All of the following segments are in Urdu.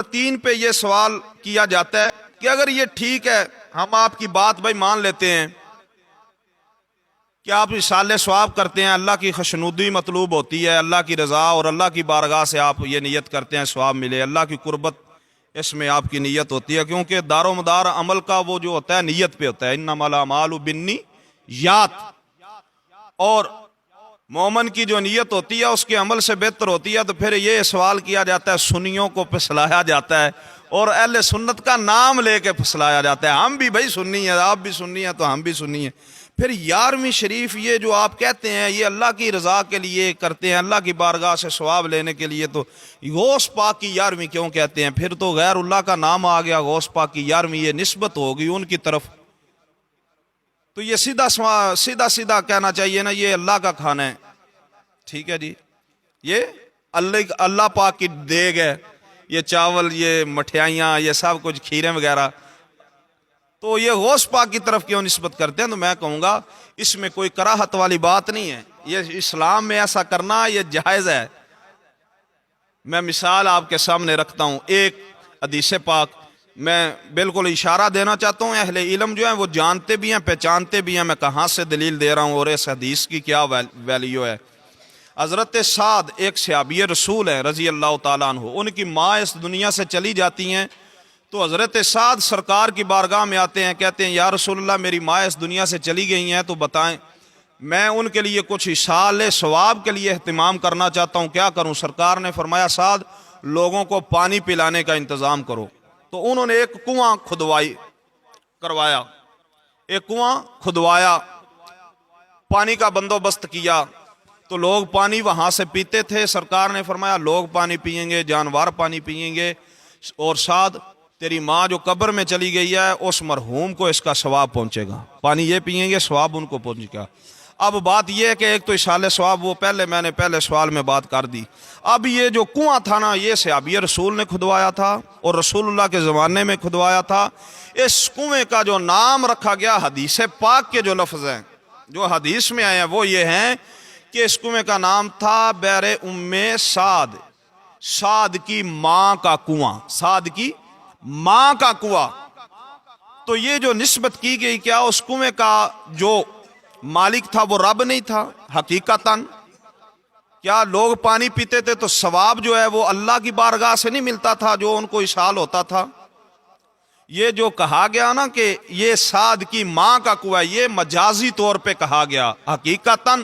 3 پہ یہ سوال کیا جاتا ہے کہ اگر یہ ٹھیک ہے، ہم آپ کی بات بھائی مان لیتے ہیں کہ آپ اصالہ ثواب کرتے ہیں، اللہ کی خوشنودی مطلوب ہوتی ہے، اللہ کی رضا اور اللہ کی بارگاہ سے آپ یہ نیت کرتے ہیں ثواب ملے، اللہ کی قربت اس میں آپ کی نیت ہوتی ہے، کیونکہ دار و مدار عمل کا وہ جو ہوتا ہے نیت پہ ہوتا ہے، انما الاعمال بالنیات، اور مومن کی جو نیت ہوتی ہے اس کے عمل سے بہتر ہوتی ہے۔ تو پھر یہ سوال کیا جاتا ہے، سنیوں کو پھسلایا جاتا ہے اور اہل سنت کا نام لے کے پھسلایا جاتا ہے، ہم بھی بھائی سنی ہیں، آپ بھی سنی ہیں تو ہم بھی سنی ہیں۔ پھر 11ویں شریف یہ جو آپ کہتے ہیں یہ اللہ کی رضا کے لیے کرتے ہیں، اللہ کی بارگاہ سے ثواب لینے کے لیے، تو غوث پاک کی 11ویں کیوں کہتے ہیں؟ پھر تو غیر اللہ کا نام آ گیا، غوث پاک کی 11ویں یہ نسبت ہوگی ان کی طرف۔ تو یہ سیدھا کہنا چاہیے نا، یہ اللہ کا کھانا ہے، ٹھیک ہے جی، یہ اللہ پاک کی دیگ ہے، یہ چاول، یہ مٹھائیاں، یہ سب کچھ کھیریں وغیرہ، تو یہ غوث پاک کی طرف کیوں نسبت کرتے ہیں؟ تو میں کہوں گا اس میں کوئی کراہت والی بات نہیں ہے، یہ اسلام میں ایسا کرنا یہ جائز ہے۔ میں مثال آپ کے سامنے رکھتا ہوں، ایک حدیث پاک میں بالکل اشارہ دینا چاہتا ہوں، اہل علم جو ہیں وہ جانتے بھی ہیں، پہچانتے بھی ہیں میں کہاں سے دلیل دے رہا ہوں اور اس حدیث کی کیا ویلیو ہے۔ حضرت سعد ایک صحابی رسول ہیں رضی اللہ تعالیٰ عنہ، ان کی ماں اس دنیا سے چلی جاتی ہیں، تو حضرت سعد سرکار کی بارگاہ میں آتے ہیں، کہتے ہیں یا رسول اللہ میری ماں اس دنیا سے چلی گئی ہیں، تو بتائیں میں ان کے لیے کچھ اصالہ ثواب کے لیے اہتمام کرنا چاہتا ہوں، کیا کروں؟ سرکار نے فرمایا سعد لوگوں کو پانی پلانے کا انتظام کرو۔ تو انہوں نے ایک کنواں کروایا، ایک کنواں کھدوایا، پانی کا بندوبست کیا، تو لوگ پانی وہاں سے پیتے تھے۔ سرکار نے فرمایا لوگ پانی پئیں گے، جانور پانی پئیں گے، اور سعد تیری ماں جو قبر میں چلی گئی ہے اس مرحوم کو اس کا ثواب پہنچے گا، پانی یہ پئیں گے ثواب ان کو پہنچے گا۔ اب بات یہ ہے کہ ایک تو اصالہ ثواب وہ میں نے پہلے سوال میں بات کر دی۔ اب یہ جو کنواں تھا نا، یہ صحابی رسول نے کھدوایا تھا اور رسول اللہ کے زمانے میں کھدوایا تھا۔ اس کنویں کا جو نام رکھا گیا، حدیث پاک کے جو لفظ ہیں جو حدیث میں آئے ہیں وہ یہ ہیں کہ اس کنویں کا نام تھا بئر ام سعد، سعد کی ماں کا کنواں، سعد کی ماں کا کنواں۔ تو یہ جو نسبت کی گئی، کیا اس کنویں کا جو مالک تھا وہ رب نہیں تھا حقیقتاً؟ کیا لوگ پانی پیتے تھے تو ثواب جو ہے وہ اللہ کی بارگاہ سے نہیں ملتا تھا جو ان کو اشال ہوتا تھا؟ یہ جو کہا گیا نا کہ یہ سعد کی ماں کا کنواں، یہ مجازی طور پہ کہا گیا، حقیقتاً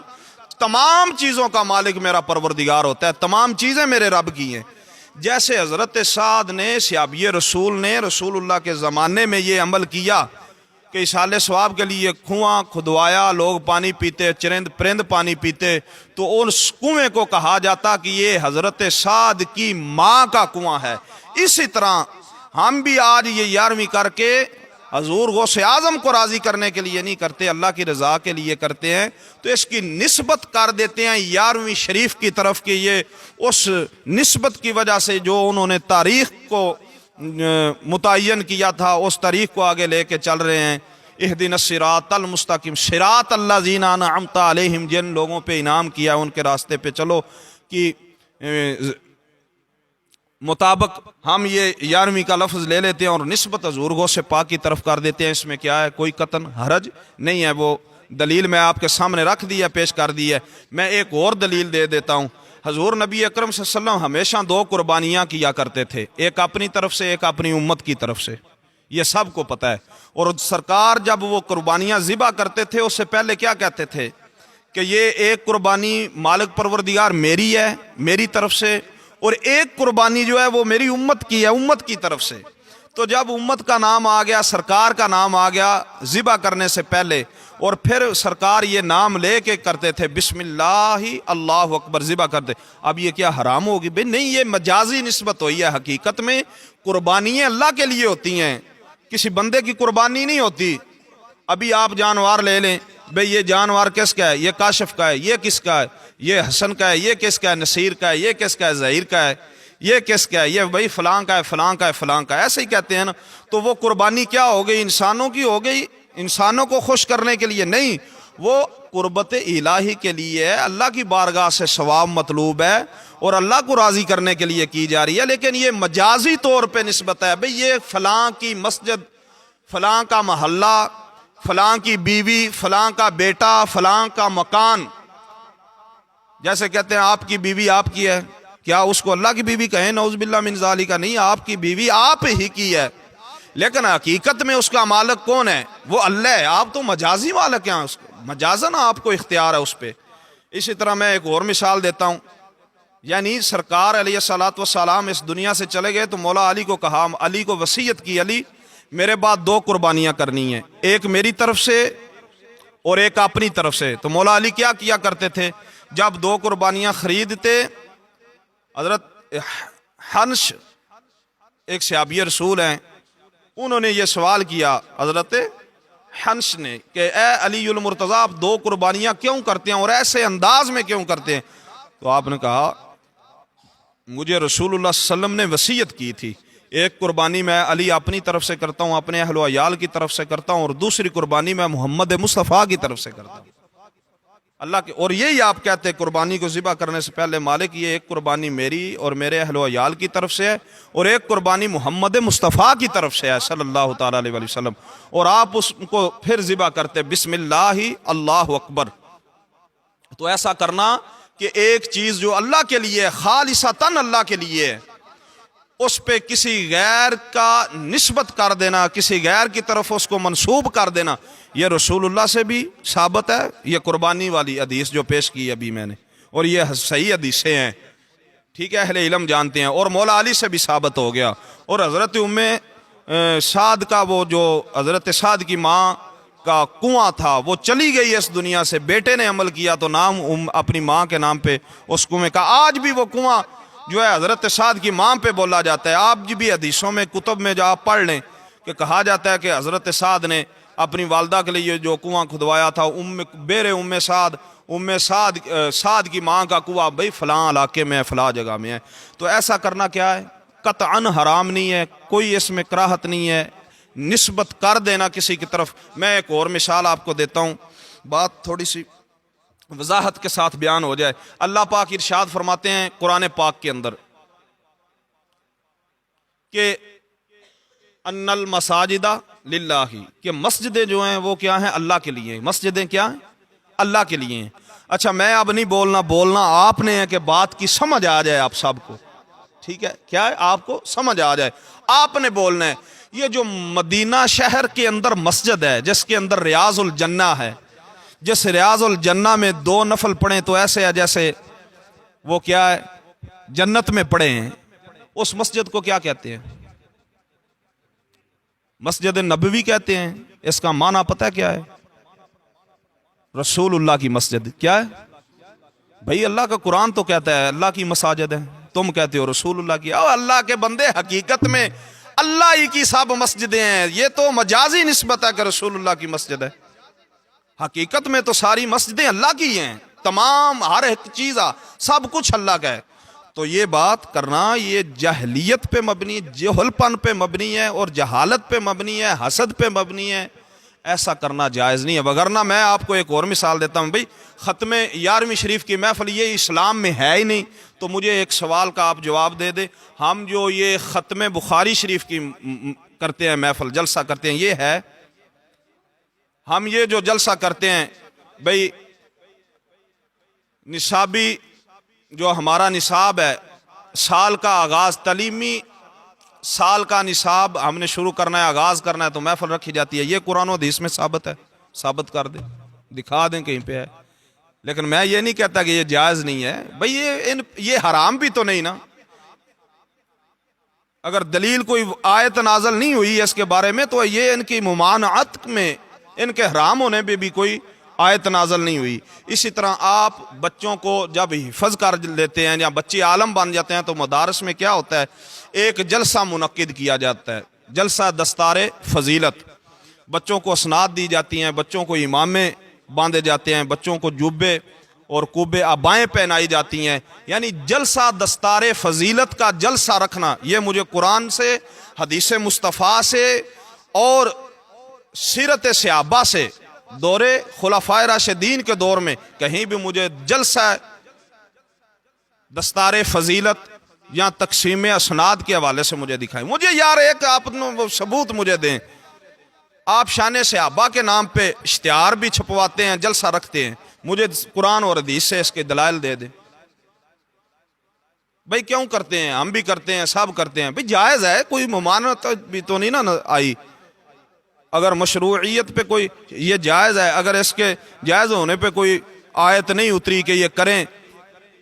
تمام چیزوں کا مالک میرا پروردگار ہوتا ہے، تمام چیزیں میرے رب کی ہیں۔ جیسے حضرت سعد نے صحابی رسول نے رسول اللہ کے زمانے میں یہ عمل کیا کہ اصالہ ثواب کے لیے کنواں کھدوایا، لوگ پانی پیتے، چرند پرند پانی پیتے، تو اس کنویں کو کہا جاتا کہ یہ حضرت سعد کی ماں کا کنواں ہے۔ اسی طرح ہم بھی آج یہ 11ویں کر کے حضور غوث اعظم کو راضی کرنے کے لیے نہیں کرتے، اللہ کی رضا کے لیے کرتے ہیں، تو اس کی نسبت کر دیتے ہیں 11ویں شریف کی طرف کہ یہ اس نسبت کی وجہ سے جو انہوں نے تاریخ کو متعین کیا تھا اس تاریخ کو آگے لے کے چل رہے ہیں۔ اہدنا الصراط المستقیم، صراط الذین انعمت علیہم، جن لوگوں پہ انعام کیا ان کے راستے پہ چلو، کہ مطابق ہم یہ 11ویں کا لفظ لے لیتے ہیں اور نسبت حضور غوث پاک کی طرف کر دیتے ہیں۔ اس میں کیا ہے؟ کوئی قطعاً حرج نہیں ہے، وہ دلیل میں آپ کے سامنے رکھ دی ہے، پیش کر دی ہے۔ میں ایک اور دلیل دے دیتا ہوں۔ حضور نبی اکرم صلی اللہ علیہ وسلم ہمیشہ 2 قربانیاں کیا کرتے تھے، ایک اپنی طرف سے، ایک اپنی امت کی طرف سے، یہ سب کو پتہ ہے۔ اور سرکار جب وہ قربانیاں ذبح کرتے تھے اس سے پہلے کیا کہتے تھے کہ یہ ایک قربانی مالک پروردگار میری ہے میری طرف سے، اور ایک قربانی جو ہے وہ میری امت کی ہے امت کی طرف سے۔ تو جب امت کا نام آ گیا، سرکار کا نام آ گیا ذبح کرنے سے پہلے، اور پھر سرکار یہ نام لے کے کرتے تھے بسم اللہ اللہ اکبر ذبح کرتے۔ اب یہ کیا حرام ہوگی؟ بھئی نہیں، یہ مجازی نسبت ہوئی ہے، حقیقت میں قربانیاں اللہ کے لیے ہوتی ہیں، کسی بندے کی قربانی نہیں ہوتی۔ ابھی آپ جانور لے لیں، بھئی یہ جانور کس کا ہے؟ یہ کاشف کا ہے، یہ کس کا ہے؟ یہ حسن کا ہے، یہ کس کا ہے؟ نصیر کا ہے، یہ کس کا ہے؟ ظہیر کا ہے، یہ کس کا ہے؟ یہ بھئی فلاں کا ہے، فلاں کا ہے، فلاں کا ہے، ایسے ہی کہتے ہیں نا۔ تو وہ قربانی کیا ہو گئی؟ انسانوں کی ہو گئی، انسانوں کو خوش کرنے کے لیے نہیں، وہ قربت الہی کے لیے ہے، اللہ کی بارگاہ سے ثواب مطلوب ہے۔ اور اللہ کو راضی کرنے کے لیے کی جا رہی ہے، لیکن یہ مجازی طور پہ نسبت ہے، بھئی یہ فلاں کی مسجد، فلاں کا محلہ، فلاں کی بیوی، فلاں کا بیٹا، فلاں کا مکان. جیسے کہتے ہیں آپ کی بیوی آپ کی ہے، کیا اس کو اللہ کی بیوی کہیں؟ نعوذ باللہ من ذالک. نہیں، آپ کی بیوی آپ ہی کی ہے، لیکن حقیقت میں اس کا مالک کون ہے؟ وہ اللہ ہے. آپ تو مجازی مالک ہیں اس کو، مجازن آپ کو اختیار ہے اس پہ. اسی طرح میں ایک اور مثال دیتا ہوں. یعنی سرکار علیہ الصلوۃ والسلام اس دنیا سے چلے گئے تو مولا علی کو کہا، علی کو وصیت کی، علی میرے بعد 2 قربانیاں کرنی ہیں، ایک میری طرف سے اور ایک اپنی طرف سے. تو مولا علی کیا کرتے تھے؟ جب 2 قربانیاں خریدتے، حضرت حنش ایک صحابی رسول ہیں، انہوں نے یہ سوال کیا حضرت حنش نے کہ اے علی المرتضیٰ، آپ 2 قربانیاں کیوں کرتے ہیں اور ایسے انداز میں کیوں کرتے ہیں؟ تو آپ نے کہا مجھے رسول اللہ صلی اللہ علیہ وسلم نے وصیت کی تھی، ایک قربانی میں علی اپنی طرف سے کرتا ہوں، اپنے اہل و عیال کی طرف سے کرتا ہوں، اور دوسری قربانی میں محمد مصطفیٰ کی طرف سے کرتا ہوں اللہ کے. اور یہی آپ کہتے ہیں قربانی کو ذبح کرنے سے پہلے مالک یہ ایک قربانی میری اور میرے اہل و عیال کی طرف سے ہے، اور ایک قربانی محمد مصطفیٰ کی طرف سے ہے صلی اللہ تعالیٰ علیہ وسلم. اور آپ اس کو پھر ذبح کرتے بسم اللہ اللہ اکبر. تو ایسا کرنا کہ ایک چیز جو اللہ کے لیے خالصتاً اللہ کے لیے ہے، اس پہ کسی غیر کا نسبت کر دینا، کسی غیر کی طرف اس کو منسوب کر دینا، یہ رسول اللہ سے بھی ثابت ہے. یہ قربانی والی حدیث جو پیش کی ابھی میں نے، اور یہ صحیح حدیثیں ہیں، ٹھیک ہے، اہل علم جانتے ہیں. اور مولا علی سے بھی ثابت ہو گیا. اور حضرت سعد کا، وہ جو حضرت سعد کی ماں کا کنواں تھا، وہ چلی گئی اس دنیا سے، بیٹے نے عمل کیا تو نام اپنی ماں کے نام پہ اس کنویں کا. آج بھی وہ کنواں جو ہے حضرت سعد کی ماں پہ بولا جاتا ہے. آپ بھی حدیثوں میں کتب میں جو آپ پڑھ لیں کہ کہا جاتا ہے کہ حضرت سعد نے اپنی والدہ کے لیے جو کنواں کھدوایا تھا، سعد کی ماں کا کنواں بھائی فلاں علاقے میں، فلاں جگہ میں ہے. تو ایسا کرنا کیا ہے؟ قطعاً حرام نہیں ہے، کوئی اس میں کراہت نہیں ہے، نسبت کر دینا کسی کی طرف. میں ایک اور مثال آپ کو دیتا ہوں، بات تھوڑی سی وضاحت کے ساتھ بیان ہو جائے. اللہ پاک ارشاد فرماتے ہیں قرآن پاک کے اندر کہ ان المساجد للہ، کہ مسجدیں جو ہیں وہ کیا ہیں؟ اللہ کے لیے. مسجدیں کیا ہیں؟ اللہ کے لیے ہیں. اچھا، میں اب نہیں بولنا آپ نے ہے کہ بات کی سمجھ آ جائے آپ سب کو، ٹھیک ہے؟ کیا ہے؟ آپ کو سمجھ آ جائے، آپ نے بولنا ہے. یہ جو مدینہ شہر کے اندر مسجد ہے، جس کے اندر ریاض الجنہ ہے، جس ریاض الجنہ میں 2 نفل پڑھیں تو ایسے ہے جیسے وہ کیا ہے؟ جنت میں پڑھے ہیں. اس مسجد کو کیا کہتے ہیں؟ مسجد نبوی کہتے ہیں. اس کا معنی پتہ کیا ہے؟ رسول اللہ کی مسجد. کیا ہے بھئی؟ اللہ کا قرآن تو کہتا ہے اللہ کی مساجد ہے، تم کہتے ہو رسول اللہ کی. او اللہ کے بندے، حقیقت میں اللہ ہی کی سب مسجدیں ہیں. یہ تو مجازی نسبت ہے کہ رسول اللہ کی مسجد ہے. حقیقت میں تو ساری مسجدیں اللہ کی ہیں، تمام ہر ایک چیز سب کچھ اللہ کا ہے. تو یہ بات کرنا یہ جہلیت پہ مبنی، جہل پن پہ مبنی ہے، اور جہالت پہ مبنی ہے، حسد پہ مبنی ہے. ایسا کرنا جائز نہیں ہے. وگرنہ میں آپ کو ایک اور مثال دیتا ہوں. بھئی ختم 11ویں شریف کی محفل یہ اسلام میں ہے ہی نہیں، تو مجھے ایک سوال کا آپ جواب دے دیں. ہم جو یہ ختم بخاری شریف کی کرتے ہیں، محفل جلسہ کرتے ہیں، یہ ہے؟ ہم یہ جو جلسہ کرتے ہیں بھئی نصابی جو ہمارا نصاب ہے، سال کا آغاز، تعلیمی سال کا نصاب ہم نے شروع کرنا ہے، آغاز کرنا ہے، تو محفل رکھی جاتی ہے. یہ قرآن و حدیث میں ثابت ہے؟ ثابت کر دیں، دکھا دیں کہیں پہ ہے. لیکن میں یہ نہیں کہتا کہ یہ جائز نہیں ہے. بھئی یہ حرام بھی تو نہیں نا. اگر دلیل کوئی آیت نازل نہیں ہوئی اس کے بارے میں تو یہ ان کی ممانعت میں، ان کے حرام ہونے پہ بھی کوئی آیت نازل نہیں ہوئی. اسی طرح آپ بچوں کو جب حفظ کر لیتے ہیں یا بچے عالم بن جاتے ہیں تو مدارس میں کیا ہوتا ہے؟ ایک جلسہ منعقد کیا جاتا ہے، جلسہ دستار فضیلت. بچوں کو اسناد دی جاتی ہیں، بچوں کو امامے باندھے جاتے ہیں، بچوں کو جبے اور کوبے عبائیں پہنائی جاتی ہیں. یعنی جلسہ دستار فضیلت کا جلسہ رکھنا، یہ مجھے قرآن سے، حدیث مصطفیٰ سے اور سیرت صحابہ سے، دور خلفائے راشدین کے دور میں کہیں بھی مجھے دستار فضیلت یا تقسیم اسناد کے حوالے سے مجھے دکھائیں. مجھے یار ایک آپ ثبوت مجھے دیں. آپ شان صحابہ کے نام پہ اشتہار بھی چھپواتے ہیں, جلسہ رکھتے ہیں, مجھے قرآن اور حدیث سے اس کے دلائل دے دیں. بھائی کیوں کرتے ہیں؟ ہم بھی کرتے ہیں, سب کرتے ہیں. بھائی جائز ہے, کوئی ممانعت بھی تو نہیں نا آئی. اگر مشروعیت پہ کوئی یہ جائز ہے, اگر اس کے جائز ہونے پہ کوئی آیت نہیں اتری کہ یہ کریں,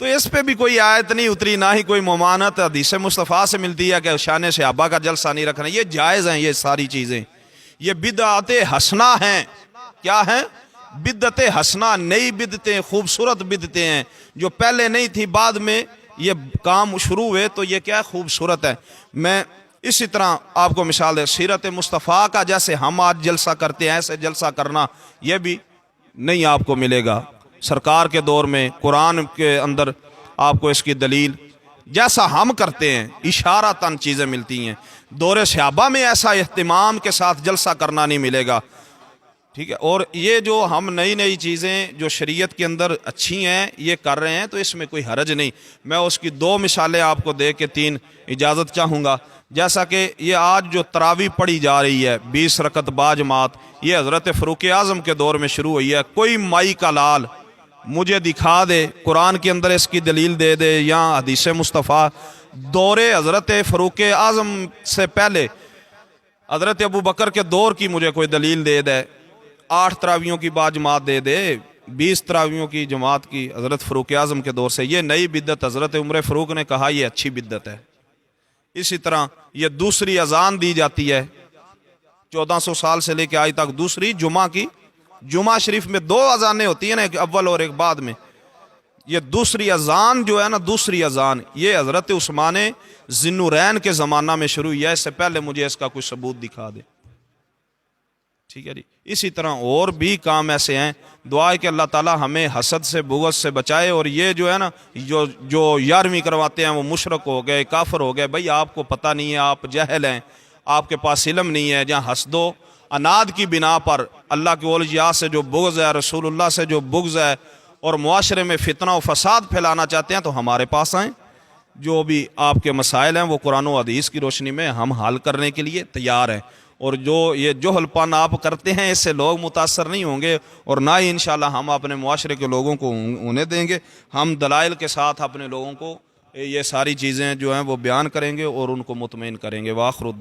تو اس پہ بھی کوئی آیت نہیں اتری, نہ ہی کوئی ممانعت حدیث مصطفیٰ سے ملتی ہے کہ شان صحابہ کا جلسہ نہیں رکھنا. یہ جائز ہیں یہ ساری چیزیں. یہ بدعت حسنہ ہیں. کیا ہیں؟ بدعت حسنہ, نئی بدعتیں, خوبصورت بدعتیں ہیں جو پہلے نہیں تھی, بعد میں یہ کام شروع ہوئے تو یہ کیا خوبصورت ہے. میں اسی طرح آپ کو مثال دے, سیرت مصطفیٰ کا جیسے ہم آج جلسہ کرتے ہیں ایسے جلسہ کرنا یہ بھی نہیں آپ کو ملے گا. سرکار کے دور میں قرآن کے اندر آپ کو اس کی دلیل جیسا ہم کرتے ہیں اشارتاً چیزیں ملتی ہیں. دور صحابہ میں ایسا اہتمام کے ساتھ جلسہ کرنا نہیں ملے گا. ٹھیک ہے. اور یہ جو ہم نئی نئی چیزیں جو شریعت کے اندر اچھی ہیں یہ کر رہے ہیں تو اس میں کوئی حرج نہیں. میں اس کی 2 مثالیں آپ کو دے کے 3 اجازت چاہوں گا. جیسا کہ یہ آج جو تراویح پڑھی جا رہی ہے 20 رکعت باجماعت, یہ حضرت فاروق اعظم کے دور میں شروع ہوئی ہے. کوئی مائی کا لال مجھے دکھا دے, قرآن کے اندر اس کی دلیل دے دے یا حدیث مصطفیٰ. دور حضرت فاروق اعظم سے پہلے حضرت ابو بکر کے دور کی مجھے کوئی دلیل دے دے. 8 تراویحوں کی باجماعت دے دے, 20 تراویحوں کی جماعت کی حضرت فاروق اعظم کے دور سے. یہ نئی بدعت حضرت عمر فاروق نے کہا یہ اچھی بدعت ہے. اسی طرح یہ دوسری اذان دی جاتی ہے 1400 سال سے لے کے آج تک, دوسری جمعہ کی. جمعہ شریف میں 2 اذانیں ہوتی ہیں نا, ایک اول اور ایک بعد میں. یہ دوسری اذان جو ہے نا, دوسری اذان یہ حضرت عثمان ذی النورین کے زمانہ میں شروع ہوئی ہے. اس سے پہلے مجھے اس کا کوئی ثبوت دکھا دے. ٹھیک ہے جی. اسی طرح اور بھی کام ایسے ہیں. دعا ہے کہ اللہ تعالی ہمیں حسد سے بغض سے بچائے. اور یہ جو ہے نا جو 11ویں کرواتے ہیں وہ مشرک ہو گئے, کافر ہو گئے. بھائی آپ کو پتہ نہیں ہے, آپ جاہل ہیں, آپ کے پاس علم نہیں ہے. جہاں حسد و اناد کی بنا پر اللہ کے اولیاء سے جو بغض ہے, رسول اللہ سے جو بغض ہے, اور معاشرے میں فتنہ و فساد پھیلانا چاہتے ہیں تو ہمارے پاس آئیں. جو بھی آپ کے مسائل ہیں وہ قرآن و حدیث کی روشنی میں ہم حل کرنے کے لیے تیار ہیں. اور جو یہ جہل پن آپ کرتے ہیں اس سے لوگ متاثر نہیں ہوں گے, اور نہ ہی انشاءاللہ ہم اپنے معاشرے کے لوگوں کو انہیں دیں گے. ہم دلائل کے ساتھ اپنے لوگوں کو یہ ساری چیزیں جو ہیں وہ بیان کریں گے اور ان کو مطمئن کریں گے. وآخر